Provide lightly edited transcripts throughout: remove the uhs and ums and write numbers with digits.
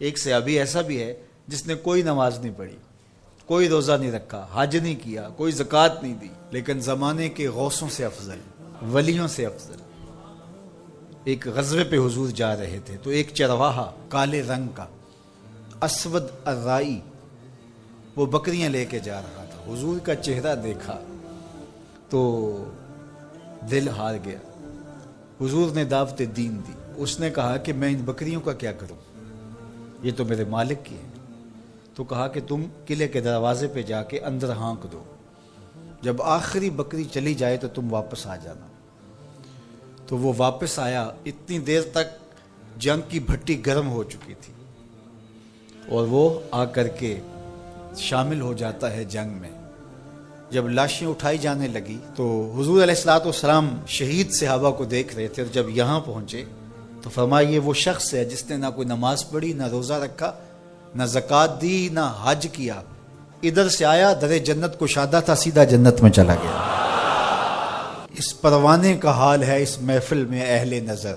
ایک صحابی ایسا بھی ہے جس نے کوئی نماز نہیں پڑھی، کوئی روزہ نہیں رکھا، حج نہیں کیا، کوئی زکوٰۃ نہیں دی، لیکن زمانے کے غوثوں سے افضل، ولیوں سے افضل۔ ایک غزوے پہ حضور جا رہے تھے تو ایک چرواہا کالے رنگ کا اسود الرائی وہ بکریاں لے کے جا رہا تھا۔ حضور کا چہرہ دیکھا تو دل ہار گیا۔ حضور نے دعوت دین دی۔ اس نے کہا کہ میں ان بکریوں کا کیا کروں، یہ تو میرے مالک کی ہے۔ تو کہا کہ تم قلعے کے دروازے پہ جا کے اندر ہانک دو، جب آخری بکری چلی جائے تو تم واپس آ جانا۔ تو وہ واپس آیا۔ اتنی دیر تک جنگ کی بھٹی گرم ہو چکی تھی اور وہ آ کر کے شامل ہو جاتا ہے جنگ میں۔ جب لاشیں اٹھائی جانے لگی تو حضور علیہ الصلوۃ والسلام شہید صحابہ کو دیکھ رہے تھے، اور جب یہاں پہنچے تو فرمایا یہ وہ شخص ہے جس نے نہ کوئی نماز پڑھی، نہ روزہ رکھا، نہ زکوٰۃ دی، نہ حج کیا۔ ادھر سے آیا، در جنت کشادہ تھا، سیدھا جنت میں چلا گیا۔ اس پروانے کا حال ہے اس محفل میں اہل نظر،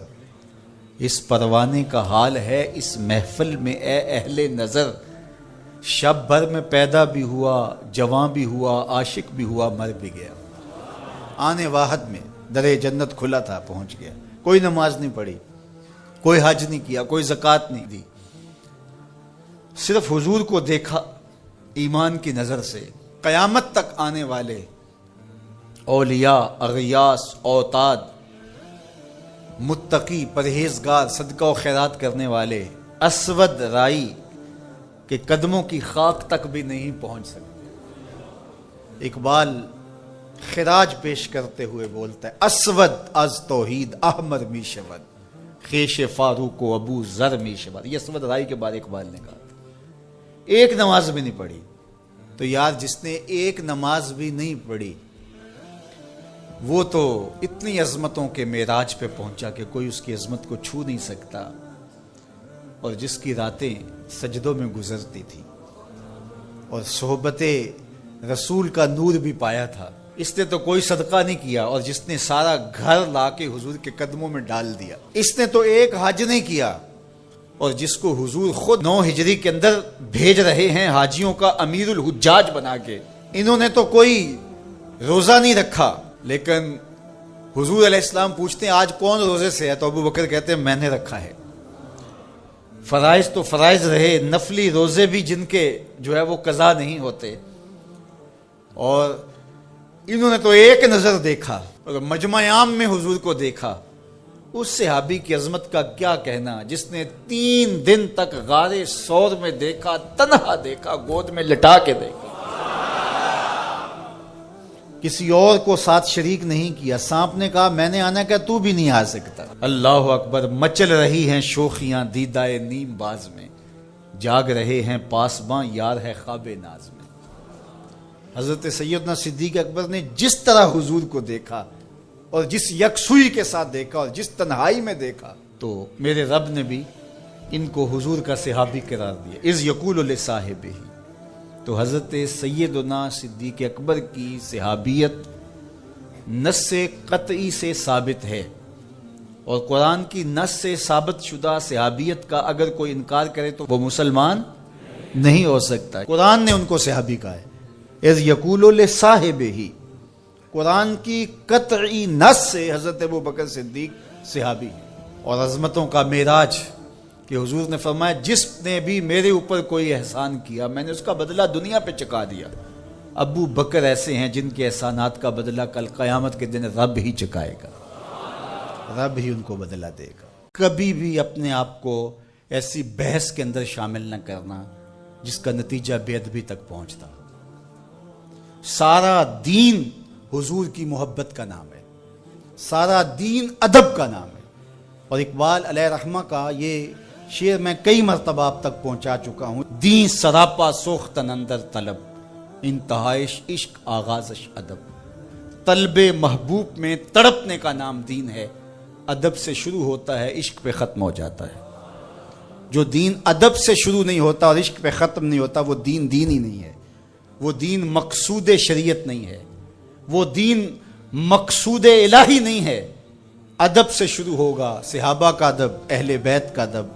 اس پروانے کا حال ہے اس محفل میں اے اہل نظر۔ شب بھر میں پیدا بھی ہوا، جوان بھی ہوا، عاشق بھی ہوا، مر بھی گیا۔ آنے واحد میں در جنت کھلا تھا، پہنچ گیا۔ کوئی نماز نہیں پڑھی، کوئی حج نہیں کیا، کوئی زکوٰۃ نہیں دی، صرف حضور کو دیکھا ایمان کی نظر سے۔ قیامت تک آنے والے اولیاء، اغیاث، اوتاد، متقی، پرہیزگار، صدقہ و خیرات کرنے والے اسود رائی کے قدموں کی خاک تک بھی نہیں پہنچ سکتے۔ اقبال خراج پیش کرتے ہوئے بولتا ہے، اسود از توحید احمر می شود، خیش فاروق و ابو ذر می شود۔ یہ اسود رائی کے بارے اقبال نے کہا تھا۔ ایک نماز بھی نہیں پڑھی۔ تو یار جس نے ایک نماز بھی نہیں پڑھی وہ تو اتنی عظمتوں کے معراج پہ پہنچا کہ کوئی اس کی عظمت کو چھو نہیں سکتا، اور جس کی راتیں سجدوں میں گزرتی تھی اور صحبت رسول کا نور بھی پایا تھا، اس نے تو کوئی صدقہ نہیں کیا، اور جس نے سارا گھر لا کے حضور کے قدموں میں ڈال دیا، اس نے تو ایک حج نہیں کیا، اور جس کو حضور خود 9 ہجری کے اندر بھیج رہے ہیں حاجیوں کا امیر الحجاج بنا کے، انہوں نے تو کوئی روزہ نہیں رکھا۔ لیکن حضور علیہ السلام پوچھتے ہیں آج کون روزے سے ہے، تو ابو بکر کہتے ہیں میں نے رکھا ہے۔ فرائض تو فرائض رہے، نفلی روزے بھی جن کے جو ہے وہ قضا نہیں ہوتے، اور انہوں نے تو ایک نظر دیکھا اور مجمع عام میں حضور کو دیکھا۔ اس صحابی کی عظمت کا کیا کہنا جس نے 3 دن تک غار ثور میں دیکھا، تنہا دیکھا، گود میں لٹا کے دیکھا، کسی اور کو ساتھ شریک نہیں کیا۔ سانپ نے کہا میں نے آنا، کہا تو بھی نہیں آ سکتا۔ اللہ اکبر، مچل رہی ہیں شوخیاں دیدائے نیم باز میں، جاگ رہے ہیں پاسباں یار ہے خواب ناز میں۔ حضرت سیدنا صدیق اکبر نے جس طرح حضور کو دیکھا اور جس یکسوئی کے ساتھ دیکھا اور جس تنہائی میں دیکھا، تو میرے رب نے بھی ان کو حضور کا صحابی قرار دیا۔ اذ یقول لصاحبہ، تو حضرت سیدنا صدیق اکبر کی صحابیت نص قطعی سے ثابت ہے، اور قرآن کی نص سے ثابت شدہ صحابیت کا اگر کوئی انکار کرے تو وہ مسلمان نہیں ہو سکتا۔ قرآن نے ان کو صحابی کہا ہے، اذ یقول لصاحبہ، قرآن کی قطعی نص سے حضرت ابو بکر صدیق صحابی ہیں۔ اور عظمتوں کا معراج کہ حضور نے فرمایا جس نے بھی میرے اوپر کوئی احسان کیا میں نے اس کا بدلہ دنیا پہ چکا دیا۔ ابو بکر ایسے ہیں جن کے احسانات کا بدلہ کل قیامت کے دن رب ہی چکائے گا، رب ہی ان کو بدلہ دے گا۔ کبھی بھی اپنے آپ کو ایسی بحث کے اندر شامل نہ کرنا جس کا نتیجہ بے ادبی تک پہنچتا۔ سارا دین حضور کی محبت کا نام ہے، سارا دین ادب کا نام ہے۔ اور اقبال علیہ رحمہ کا یہ شعر میں کئی مرتبہ آپ تک پہنچا چکا ہوں، دین سراپا سوختن اندر طلب، انتہائش عشق آغازش ادب۔ طلب محبوب میں تڑپنے کا نام دین ہے، ادب سے شروع ہوتا ہے، عشق پہ ختم ہو جاتا ہے۔ جو دین ادب سے شروع نہیں ہوتا اور عشق پہ ختم نہیں ہوتا وہ دین دین ہی نہیں ہے، وہ دین مقصود شریعت نہیں ہے، وہ دین مقصود الہی نہیں ہے۔ ادب سے شروع ہوگا، صحابہ کا ادب، اہل بیت کا ادب،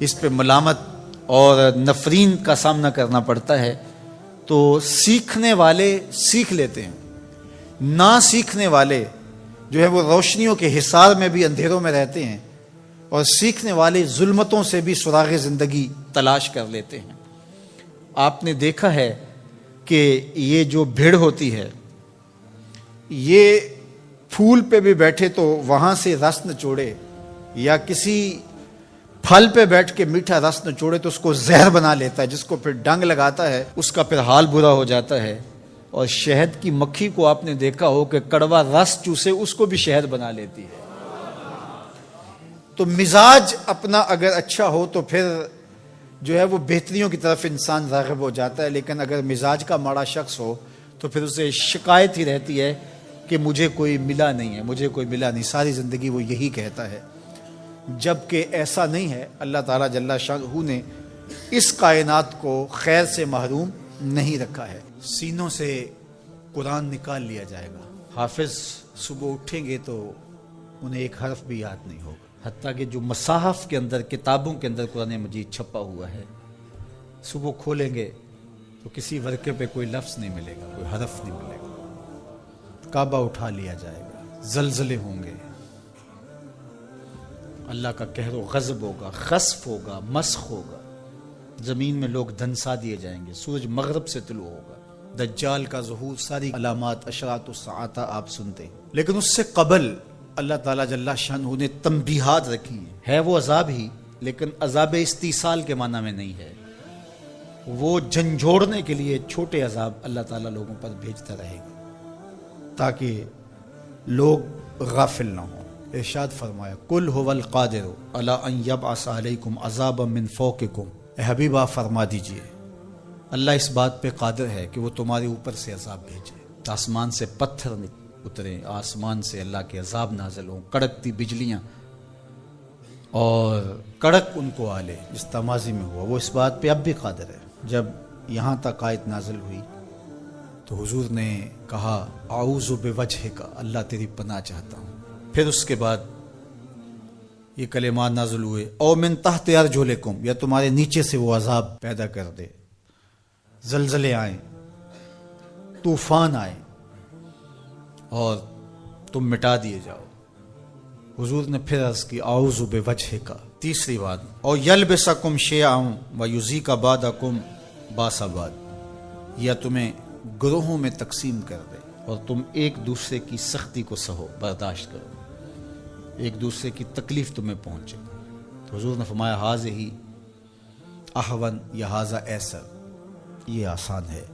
اس پہ ملامت اور نفرین کا سامنا کرنا پڑتا ہے، تو سیکھنے والے سیکھ لیتے ہیں، نہ سیکھنے والے جو ہے وہ روشنیوں کے حصار میں بھی اندھیروں میں رہتے ہیں، اور سیکھنے والے ظلمتوں سے بھی سراغ زندگی تلاش کر لیتے ہیں۔ آپ نے دیکھا ہے کہ یہ جو بھیڑ ہوتی ہے، یہ پھول پہ بھی بیٹھے تو وہاں سے رس نچوڑے، یا کسی پھل پہ بیٹھ کے میٹھا رس نچوڑے تو اس کو زہر بنا لیتا ہے، جس کو پھر ڈنگ لگاتا ہے اس کا پھر حال برا ہو جاتا ہے۔ اور شہد کی مکھی کو آپ نے دیکھا ہو کہ کڑوا رس چوسے اس کو بھی شہد بنا لیتی ہے۔ تو مزاج اپنا اگر اچھا ہو تو پھر جو ہے وہ بہتریوں کی طرف انسان راغب ہو جاتا ہے، لیکن اگر مزاج کا ماڑا شخص ہو تو پھر اسے شکایت ہی رہتی ہے کہ مجھے کوئی ملا نہیں ہے، مجھے کوئی ملا نہیں، ساری زندگی وہ یہی کہتا ہے۔ جبکہ ایسا نہیں ہے، اللہ تعالیٰ جل شانہ نے اس کائنات کو خیر سے محروم نہیں رکھا ہے۔ سینوں سے قرآن نکال لیا جائے گا، حافظ صبح اٹھیں گے تو انہیں ایک حرف بھی یاد نہیں ہوگا، حتیٰ کہ جو مصاحف کے اندر، کتابوں کے اندر قرآن مجید چھپا ہوا ہے، صبح کھولیں گے تو کسی ورقے پہ کوئی لفظ نہیں ملے گا، کوئی حرف نہیں ملے گا۔ کعبہ اٹھا لیا جائے گا، زلزلے ہوں گے، اللہ کا قہر و غضب ہوگا، خسف ہوگا، مسخ ہوگا، زمین میں لوگ دھنسا دیے جائیں گے، سورج مغرب سے طلوع ہوگا، دجال کا ظہور، ساری علامات اشراط الساعہ آپ سنتے ہیں۔ لیکن اس سے قبل اللہ تعالیٰ جل شانہ نے تنبیہات رکھی ہیں، ہے وہ عذاب ہی، لیکن عذاب استیصال کے معنی میں نہیں ہے، وہ جھنجھوڑنے کے لیے چھوٹے عذاب اللہ تعالیٰ لوگوں پر بھیجتا رہے گا تاکہ لوگ غافل نہ ہوں۔ ارشاد فرمایا قل هو القادر علی ان یبعث علیکم عذابا من فوقکم، اے حبیب آپ فرما دیجئے اللہ اس بات پہ قادر ہے کہ وہ تمہارے اوپر سے عذاب بھیجے، آسمان سے پتھر اترے، آسمان سے اللہ کے عذاب نازل ہوں، کڑکتی بجلیاں اور کڑک ان کو آلے، جس تمازی میں ہوا، وہ اس بات پہ اب بھی قادر ہے۔ جب یہاں تک آیت نازل ہوئی تو حضور نے کہا اعوذ بوجہک، اللہ تیری پناہ چاہتا ہوں۔ پھر اس کے بعد یہ کلمات نازل ہوئے او من تحت ارجلکم، یا تمہارے نیچے سے وہ عذاب پیدا کر دے، زلزلے آئیں، طوفان آئیں اور تم مٹا دیے جاؤ۔ حضور نے پھر عرض کی اعوذ بوجہک، تیسری بات او یلبسکم شیعا ویذیق بعضکم باس بعض، یا تمہیں گروہوں میں تقسیم کر دے اور تم ایک دوسرے کی سختی کو سہو، برداشت کرو، ایک دوسرے کی تکلیف تمہیں پہنچے۔ تو حضور نے فرمایا ھذہ اہون یا ھذا ایسر، یہ آسان ہے۔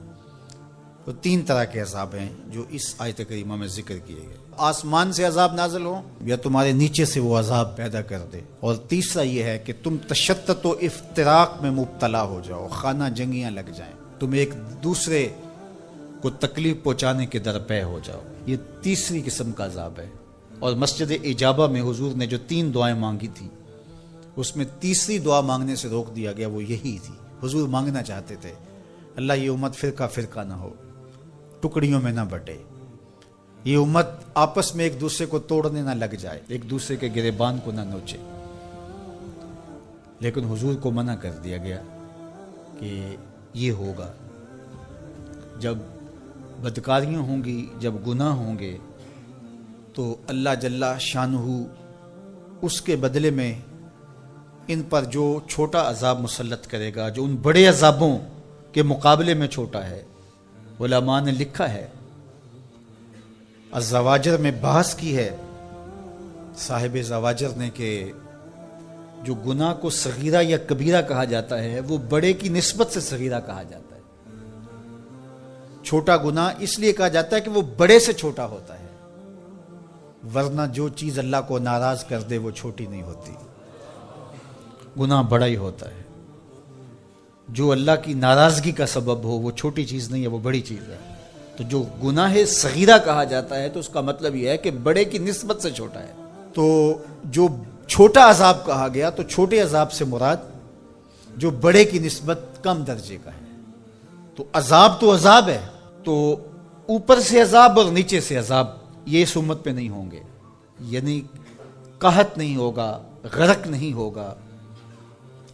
تو تین طرح کے عذاب ہیں جو اس آیت کریمہ میں ذکر کیے گئے، آسمان سے عذاب نازل ہو یا تمہارے نیچے سے وہ عذاب پیدا کر دے، اور تیسرا یہ ہے کہ تم تشتت و افتراق میں مبتلا ہو جاؤ، خانہ جنگیاں لگ جائیں، تم ایک دوسرے کو تکلیف پہنچانے کے درپے ہو جاؤ، یہ تیسری قسم کا عذاب ہے۔ اور مسجد اجابہ میں حضور نے جو 3 دعائیں مانگی تھی، اس میں تیسری دعا مانگنے سے روک دیا گیا، وہ یہی تھی۔ حضور مانگنا چاہتے تھے اللہ یہ امت فرقہ فرقہ نہ ہو، ٹکڑیوں میں نہ بٹے، یہ امت آپس میں ایک دوسرے کو توڑنے نہ لگ جائے، ایک دوسرے کے گریبان کو نہ نوچے۔ لیکن حضور کو منع کر دیا گیا کہ یہ ہوگا، جب بدکاریاں ہوں گی، جب گناہ ہوں گے تو اللہ جل شانہ اس کے بدلے میں ان پر جو چھوٹا عذاب مسلط کرے گا، جو ان بڑے عذابوں کے مقابلے میں چھوٹا ہے۔ علماء نے لکھا ہے، الزواجر میں بحث کی ہے صاحب زواجر نے کہ جو گناہ کو صغیرہ یا کبیرہ کہا جاتا ہے وہ بڑے کی نسبت سے صغیرہ کہا جاتا ہے۔ چھوٹا گناہ اس لیے کہا جاتا ہے کہ وہ بڑے سے چھوٹا ہوتا ہے، ورنہ جو چیز اللہ کو ناراض کر دے وہ چھوٹی نہیں ہوتی، گناہ بڑا ہی ہوتا ہے۔ جو اللہ کی ناراضگی کا سبب ہو وہ چھوٹی چیز نہیں ہے، وہ بڑی چیز ہے۔ تو جو گناہ صغیرہ کہا جاتا ہے تو اس کا مطلب یہ ہے کہ بڑے کی نسبت سے چھوٹا ہے۔ تو جو چھوٹا عذاب کہا گیا تو چھوٹے عذاب سے مراد جو بڑے کی نسبت کم درجے کا ہے۔ تو عذاب ہے، تو اوپر سے عذاب اور نیچے سے عذاب یہ اس امت پہ نہیں ہوں گے، یعنی قحط نہیں ہوگا، غرق نہیں ہوگا،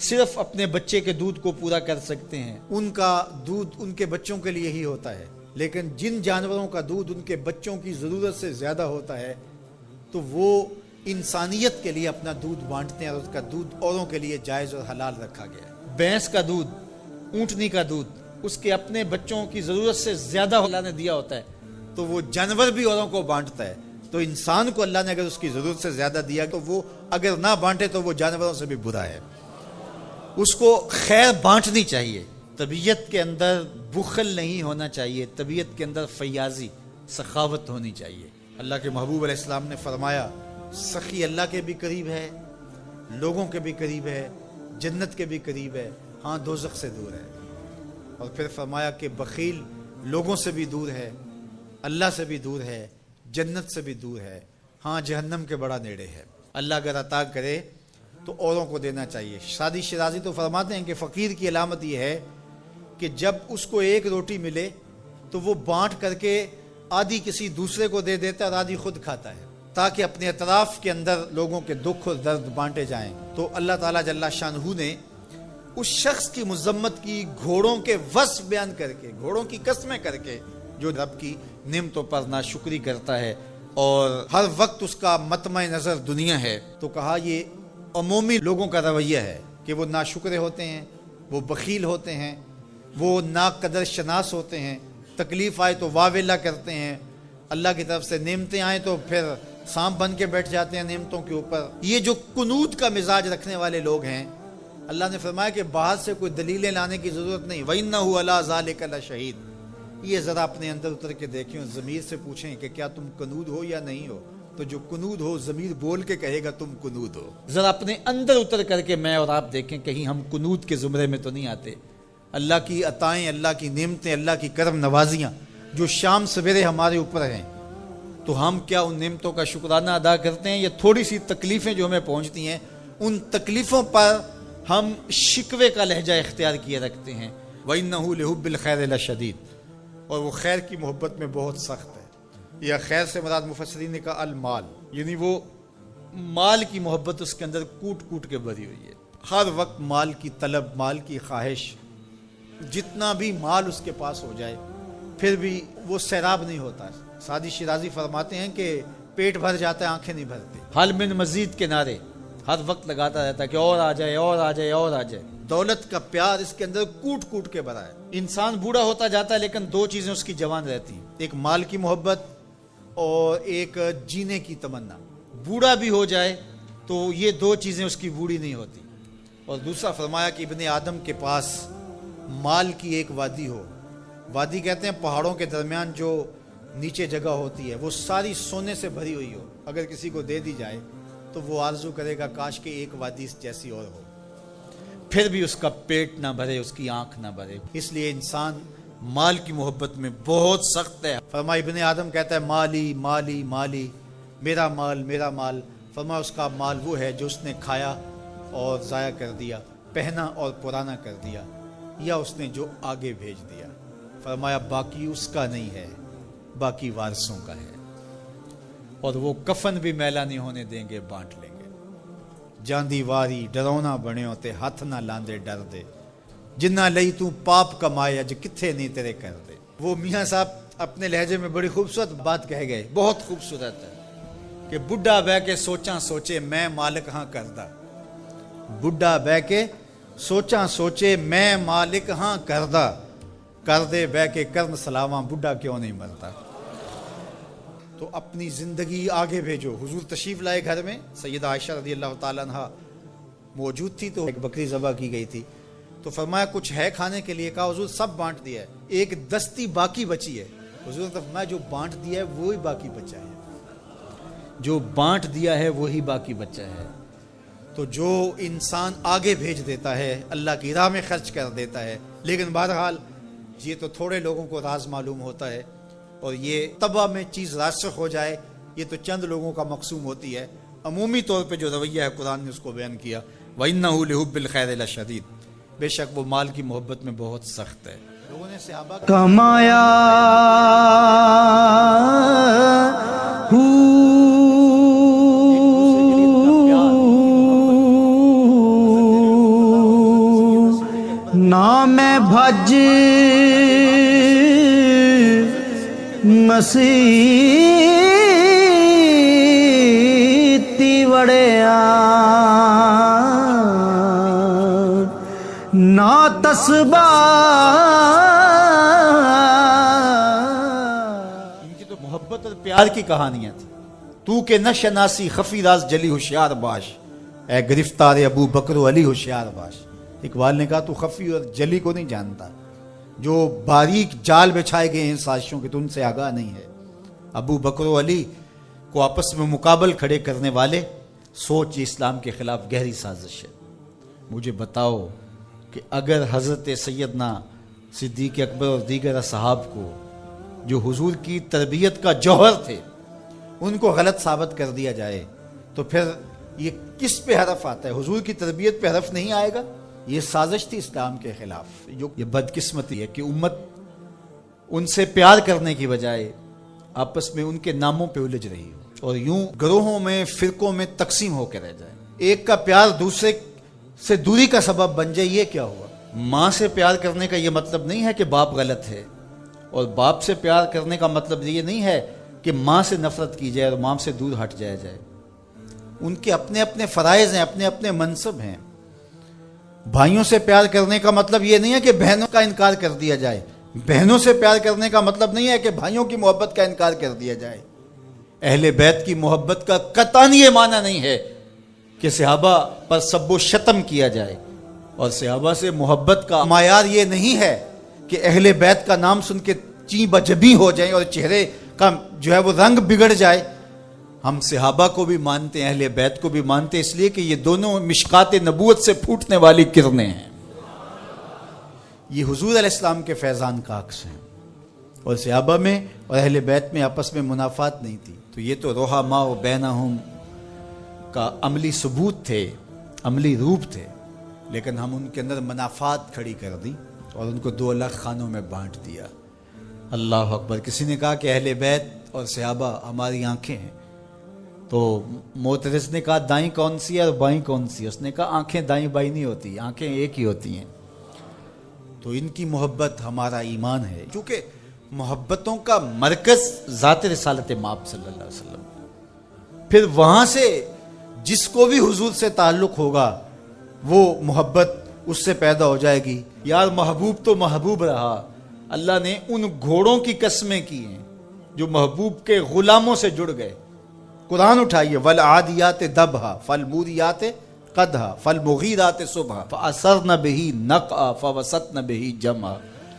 صرف اپنے بچے کے دودھ کو پورا کر سکتے ہیں، ان کا دودھ ان کے بچوں کے لیے ہی ہوتا ہے، لیکن جن جانوروں کا دودھ ان کے بچوں کی ضرورت سے زیادہ ہوتا ہے تو وہ انسانیت کے لیے اپنا دودھ بانٹتے ہیں اور اس کا دودھ اوروں کے لیے جائز اور حلال رکھا گیا ہے۔ بھینس کا دودھ، اونٹنی کا دودھ اس کے اپنے بچوں کی ضرورت سے زیادہ اللہ نے دیا ہوتا ہے تو وہ جانور بھی اوروں کو بانٹتا ہے، تو انسان کو اللہ نے اگر اس کی ضرورت سے زیادہ دیا تو وہ اگر نہ بانٹے تو وہ جانوروں سے بھی برا ہے، اس کو خیر بانٹنی چاہیے۔ طبیعت کے اندر بخل نہیں ہونا چاہیے، طبیعت کے اندر فیاضی، سخاوت ہونی چاہیے۔ اللہ کے محبوب علیہ السلام نے فرمایا سخی اللہ کے بھی قریب ہے، لوگوں کے بھی قریب ہے، جنت کے بھی قریب ہے، ہاں دوزخ سے دور ہے۔ اور پھر فرمایا کہ بخیل لوگوں سے بھی دور ہے، اللہ سے بھی دور ہے، جنت سے بھی دور ہے، ہاں جہنم کے بڑا نیڑے ہے۔ اللہ اگر عطا کرے تو اوروں کو دینا چاہیے۔ شادی شرازی تو فرماتے ہیں کہ فقیر کی علامت یہ ہے کہ جب اس کو ایک روٹی ملے تو وہ بانٹ کر کے آدھی کسی دوسرے کو دے دیتا ہے اور آدھی خود کھاتا ہے، تاکہ اپنے اطراف کے اندر لوگوں کے دکھ اور درد بانٹے جائیں۔ تو اللہ تعالیٰ جل شانہ نے اس شخص کی مذمت کی گھوڑوں کے وصف بیان کر کے، گھوڑوں کی قسمیں کر کے، جو رب کی نعمتوں پر ناشکری کرتا ہے اور ہر وقت اس کا مطمع نظر دنیا ہے، تو کہا یہ عمومی لوگوں کا رویہ ہے کہ وہ ناشکرے ہوتے ہیں، وہ بخیل ہوتے ہیں، وہ ناقدر شناس ہوتے ہیں، تکلیف آئے تو واویلا کرتے ہیں، اللہ کی طرف سے نعمتیں آئیں تو پھر سانپ بن کے بیٹھ جاتے ہیں نعمتوں کے اوپر۔ یہ جو قنوت کا مزاج رکھنے والے لوگ ہیں، اللہ نے فرمایا کہ باہر سے کوئی دلیلیں لانے کی ضرورت نہیں، وَإِنَّهُ عَلَىٰ ذَلِكَ لَشَهِيدٌ۔ یہ ذرا اپنے اندر اتر کے دیکھیں اور ضمیر سے پوچھیں کہ کیا تم قنوت ہو یا نہیں ہو، تو جو قنوت ہو ضمیر بول کے کہے گا تم قنوت ہو۔ ذرا اپنے اندر اتر کر کے میں اور آپ دیکھیں کہیں ہم قنوت کے زمرے میں تو نہیں آتے۔ اللہ کی عطائیں، اللہ کی نعمتیں، اللہ کی کرم نوازیاں جو شام سویرے ہمارے اوپر ہیں، تو ہم کیا ان نعمتوں کا شکرانہ ادا کرتے ہیں؟ یہ تھوڑی سی تکلیفیں جو ہمیں پہنچتی ہیں، ان تکلیفوں پر ہم شکوے کا لہجہ اختیار کیے رکھتے ہیں۔ وَإِنَّهُ لِحُبِّ الْخَيْرِ لَشَدِيدٌ، اور وہ خیر کی محبت میں بہت سخت ہے۔ یا خیر سے مراد مفسرین نے کہا المال، یعنی وہ مال کی محبت اس کے اندر کوٹ کوٹ کے بھری ہوئی ہے، ہر وقت مال کی طلب، مال کی خواہش، جتنا بھی مال اس کے پاس ہو جائے پھر بھی وہ سیراب نہیں ہوتا۔ سعدی شیرازی فرماتے ہیں کہ پیٹ بھر جاتا ہے، آنکھیں نہیں بھرتی۔ حل من مزید کے نعرے ہر وقت لگاتا رہتا ہے کہ اور آ جائے، اور آ جائے، اور آ جائے۔ دولت کا پیار اس کے اندر کوٹ کوٹ کے بھرا ہے۔ انسان بوڑھا ہوتا جاتا ہے لیکن دو چیزیں اس کی جوان رہتی ہیں، ایک مال کی محبت اور ایک جینے کی تمنا۔ بوڑھا بھی ہو جائے تو یہ دو چیزیں اس کی بوڑھی نہیں ہوتی۔ اور دوسرا فرمایا کہ ابن آدم کے پاس مال کی ایک وادی ہو، وادی کہتے ہیں پہاڑوں کے درمیان جو نیچے جگہ ہوتی ہے، وہ ساری سونے سے بھری ہوئی ہو، اگر کسی کو دے دی جائے تو وہ آرزو کرے گا کاش کہ ایک وادی جیسی اور ہو، پھر بھی اس کا پیٹ نہ بھرے، اس کی آنکھ نہ بھرے۔ اس لیے انسان مال کی محبت میں بہت سخت ہے۔ فرمایا ابن آدم کہتا ہے مالی مالی مالی، میرا مال میرا مال۔ فرمایا اس کا مال وہ ہے جو اس نے کھایا اور ضائع کر دیا، پہنا اور پرانا کر دیا، یا اس نے جو آگے بھیج دیا۔ فرمایا باقی اس کا نہیں ہے، باقی وارثوں کا ہے، اور وہ کفن بھی میلا نہیں ہونے دیں گے، بانٹ لیں گے۔ جاندی واری ڈرونا بنے ہوتے، ہاتھ نہ لاندے ڈر دے، جنہ لئی تو پاپ کمائے اج کتھے نہیں تیرے کر دے۔ وہ میاں صاحب اپنے لہجے میں بڑی خوبصورت بات کہہ گئے، بہت خوبصورت ہے کہ بڈھا بہ کے سوچاں سوچے میں مالک ہاں کردہ، بڈھا بہ کے سوچاں سوچے میں مالک ہاں کردہ، کر دے بہ کے کرن سلاواں بڈھا کیوں نہیں مرتا۔ تو اپنی زندگی آگے بھیجو۔ حضور تشریف لائے گھر میں، سیدہ عائشہ رضی اللہ تعالیٰ عنہ موجود تھی، تو ایک بکری ذبح کی گئی تھی، تو فرمایا کچھ ہے کھانے کے لیے؟ کہا حضور سب بانٹ دیا ہے، ایک دستی باقی بچی ہے۔ حضور نے فرمایا جو بانٹ دیا ہے وہی باقی بچا ہے، جو بانٹ دیا ہے وہی باقی بچا ہے۔ تو جو انسان آگے بھیج دیتا ہے، اللہ کی راہ میں خرچ کر دیتا ہے، لیکن بہرحال یہ تو تھوڑے لوگوں کو راز معلوم ہوتا ہے، اور یہ طبع میں چیز راسخ ہو جائے یہ تو چند لوگوں کا مقصوم ہوتی ہے۔ عمومی طور پہ جو رویہ ہے قرآن نے اس کو بیان کیا، وَإِنَّهُ لِحُبِّ الْخَيْرِ لَشَدِيدٌ، بے شک وہ مال کی محبت میں بہت سخت ہے۔ لوگوں نے صحابہ کمایا حج مسیتی وڑیا نا تسبا. ان کی تو محبت اور پیار کی کہانیاں تھیں. تو کہ نہ شناسی خفی راز جلی ہوشیار باش، اے گرفتار ابو بکر و علی ہوشیار باش. اقبال نے کہا تو خفی اور جلی کو نہیں جانتا، جو باریک جال بچھائے گئے ہیں سازشوں کے تو ان سے آگاہ نہیں ہے. ابو بکر و علی کو آپس میں مقابل کھڑے کرنے والے سوچ اسلام کے خلاف گہری سازش ہے. مجھے بتاؤ کہ اگر حضرت سیدنا صدیق اکبر اور دیگر اصحاب کو جو حضور کی تربیت کا جوہر تھے ان کو غلط ثابت کر دیا جائے تو پھر یہ کس پہ حرف آتا ہے؟ حضور کی تربیت پہ حرف نہیں آئے گا. یہ سازش تھی اسلام کے خلاف. جو یہ بدقسمتی ہے کہ امت ان سے پیار کرنے کی بجائے آپس میں ان کے ناموں پہ الجھ رہی ہو اور یوں گروہوں میں فرقوں میں تقسیم ہو کے رہ جائے. ایک کا پیار دوسرے سے دوری کا سبب بن جائے. یہ کیا ہوا؟ ماں سے پیار کرنے کا یہ مطلب نہیں ہے کہ باپ غلط ہے، اور باپ سے پیار کرنے کا مطلب یہ نہیں ہے کہ ماں سے نفرت کی جائے اور ماں سے دور ہٹ جائے. ان کے اپنے اپنے فرائض ہیں، اپنے اپنے منصب ہیں. بھائیوں سے پیار کرنے کا مطلب یہ نہیں ہے کہ بہنوں کا انکار کر دیا جائے. بہنوں سے پیار کرنے کا مطلب نہیں ہے کہ بھائیوں کی محبت کا انکار کر دیا جائے. اہل بیت کی محبت کا قطعاً یہ معنی نہیں ہے کہ صحابہ پر سب و شتم کیا جائے، اور صحابہ سے محبت کا معیار یہ نہیں ہے کہ اہل بیت کا نام سن کے چیں بجبی ہو جائیں اور چہرے کا جو ہے وہ رنگ بگڑ جائے. ہم صحابہ کو بھی مانتے ہیں، اہل بیت کو بھی مانتے ہیں، اس لیے کہ یہ دونوں مشکات نبوت سے پھوٹنے والی کرنیں ہیں. یہ حضور علیہ السلام کے فیضان کا عکس ہیں، اور صحابہ میں اور اہل بیت میں آپس میں منافات نہیں تھی. تو یہ تو رحماء بینہم کا عملی ثبوت تھے، عملی روپ تھے، لیکن ہم ان کے اندر منافات کھڑی کر دی اور ان کو دو الگ خانوں میں بانٹ دیا. اللہ اکبر. کسی نے کہا کہ اہل بیت اور صحابہ ہماری آنکھیں ہیں، تو معترض نے کہا دائیں کون سی ہے اور بائیں کون سی ہے؟ اس نے کہا آنکھیں دائیں بائیں نہیں ہوتی، آنکھیں ایک ہی ہوتی ہیں. تو ان کی محبت ہمارا ایمان ہے، کیونکہ محبتوں کا مرکز ذات رسالت مآب صلی اللہ علیہ وسلم. پھر وہاں سے جس کو بھی حضور سے تعلق ہوگا وہ محبت اس سے پیدا ہو جائے گی. یار محبوب تو محبوب رہا. اللہ نے ان گھوڑوں کی قسمیں کی ہیں جو محبوب کے غلاموں سے جڑ گئے. قرآن اٹھائیے، والعادیات دبھا فالموریات قدھا فالمغیرات صبحا فاثرن بہ نقعا فوسطن بہ جمعا.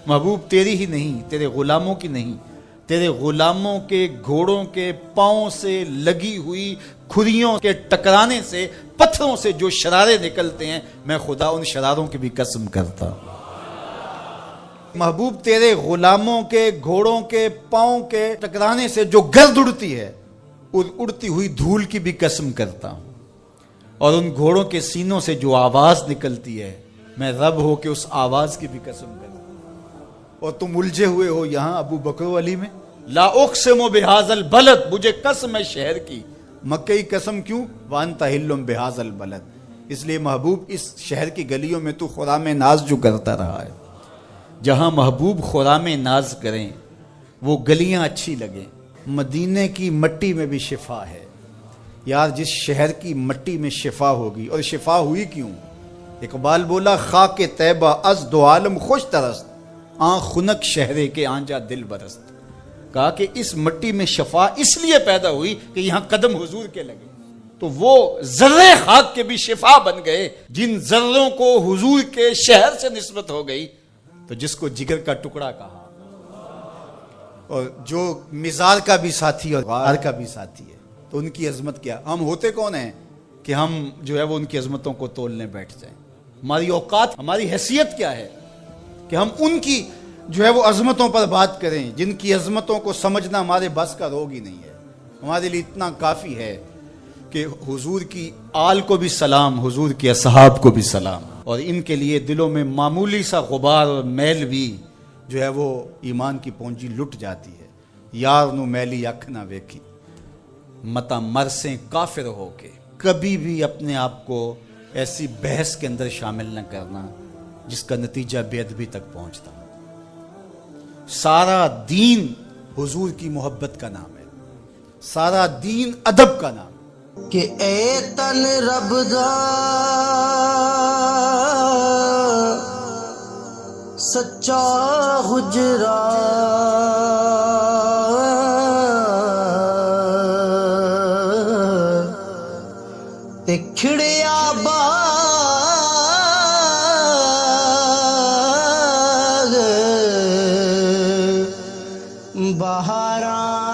محبوب تیری ہی نہیں، تیرے غلاموں کی نہیں، تیرے غلاموں کے گھوڑوں کے پاؤں سے لگی ہوئی کھریوں کے ٹکرانے سے، پتھروں سے جو شرارے نکلتے ہیں، میں خدا ان شراروں کی بھی قسم کرتا ہوں. محبوب تیرے غلاموں کے گھوڑوں کے پاؤں کے ٹکرانے سے جو گرد اڑتی ہے، اڑتی ہوئی دھول کی بھی قسم کرتا ہوں، اور ان گھوڑوں کے سینوں سے جو آواز نکلتی ہے، میں رب ہو کے اس آواز کی بھی قسم کرتا ہوں. اور تم الجھے ہوئے ہو یہاں ابو بکر و علی میں. لا اقسم بہذا البلد، مجھے قسم ہے شہر کی. مکئی قسم کیوں؟ وانت حل بہذا البلد، اس لیے محبوب اس شہر کی گلیوں میں تو خرام ناز جو کرتا رہا ہے. جہاں محبوب خرام ناز کریں وہ گلیاں اچھی لگیں. مدینے کی مٹی میں بھی شفا ہے. یار جس شہر کی مٹی میں شفا ہوگی، اور شفا ہوئی کیوں؟ اقبال بولا خاک طیبہ از دو عالم خوش ترست، آن خنک شہرے کے آنجا دل برست. کہا کہ اس مٹی میں شفا اس لیے پیدا ہوئی کہ یہاں قدم حضور کے لگے. تو وہ ذرے خاک کے بھی شفا بن گئے جن ذروں کو حضور کے شہر سے نسبت ہو گئی. تو جس کو جگر کا ٹکڑا کہا، اور جو مزار کا بھی ساتھی اور غار کا بھی ساتھی ہے، تو ان کی عظمت کیا؟ ہم ہوتے کون ہیں کہ ہم جو ہے وہ ان کی عظمتوں کو تولنے بیٹھ جائیں؟ ہماری اوقات، ہماری حیثیت کیا ہے کہ ہم ان کی جو ہے وہ عظمتوں پر بات کریں جن کی عظمتوں کو سمجھنا ہمارے بس کا روگ ہی نہیں ہے. ہمارے لیے اتنا کافی ہے کہ حضور کی آل کو بھی سلام، حضور کے اصحاب کو بھی سلام، اور ان کے لیے دلوں میں معمولی سا غبار اور میل بھی جو ہے وہ ایمان کی پونجی لٹ جاتی ہے. یار نو میلی اکھ نہ ویکھی متا مرسیں کافر ہو کے. کبھی بھی اپنے آپ کو ایسی بحث کے اندر شامل نہ کرنا جس کا نتیجہ بے ادبی تک پہنچتا. سارا دین حضور کی محبت کا نام ہے, سارا دین ادب کا نام ہے. کہ اے تن رب دا سچا حجرا تے کھڑیا باغ بہاراں